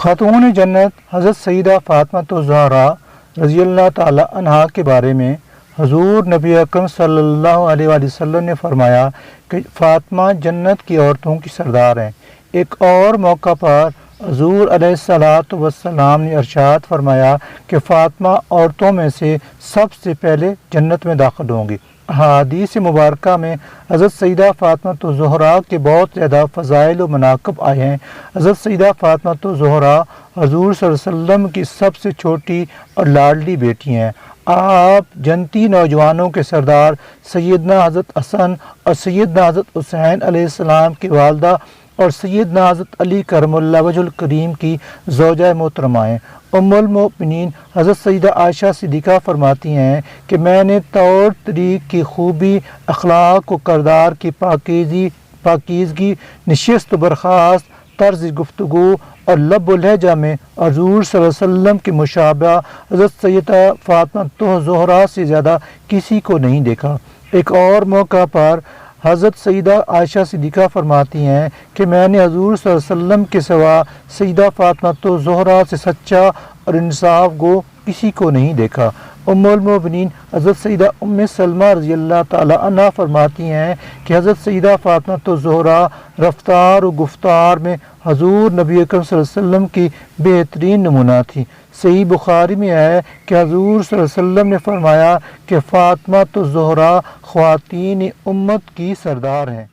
خاتون جنت حضرت سیدہ فاطمہ الزہرا رضی اللہ تعالی عنہا کے بارے میں حضور نبی اکرم صلی اللہ علیہ وآلہ وسلم نے فرمایا کہ فاطمہ جنت کی عورتوں کی سردار ہیں۔ ایک اور موقع پر حضور علیہ الصلاۃ والسلام نے ارشاد فرمایا کہ فاطمہ عورتوں میں سے سب سے پہلے جنت میں داخل ہوں گی۔ احادیث مبارکہ میں حضرت سیدہ فاطمہ الزہرا کے بہت زیادہ فضائل و مناقب آئے ہیں۔ حضرت سیدہ فاطمہ الزہرا حضور صلی اللہ علیہ وسلم کی سب سے چھوٹی اور لاڈلی بیٹی ہیں۔ آپ جنتی نوجوانوں کے سردار سیدنا حضرت حسن اور سیدنا حضرت حسین علیہ السلام کی والدہ اور سیدنا حضرت علی کرم اللہ وجہ الکریم کی زوجہ محترمہ ہیں۔ ام المؤمنین حضرت سیدہ عائشہ صدیقہ فرماتی ہیں کہ میں نے طور طریق کی خوبی، اخلاق و کردار کی پاکیزگی، نشست و برخاست، طرز گفتگو اور لب و لہجہ میں حضور صلی اللہ علیہ وسلم کی مشابہ حضرت سیدہ فاطمہ الزہرا سے زیادہ کسی کو نہیں دیکھا۔ ایک اور موقع پر حضرت سیدہ عائشہ صدیقہ فرماتی ہیں کہ میں نے حضور صلی اللہ علیہ وسلم کے سوا سیدہ فاطمہ الزہرا سے سچا اور انصاف گو کسی کو نہیں دیکھا۔ ام المؤمنین حضرت سیدہ ام سلمہ رضی اللہ تعالی عنہا فرماتی ہیں کہ حضرت سیدہ فاطمہ الزہرا رفتار و گفتار میں حضور نبی اکرم صلی اللہ علیہ وسلم کی بہترین نمونہ تھی۔ صحیح بخاری میں ہے کہ حضور صلی اللہ علیہ وسلم نے فرمایا کہ فاطمہ الزہرا خواتین امت کی سردار ہیں۔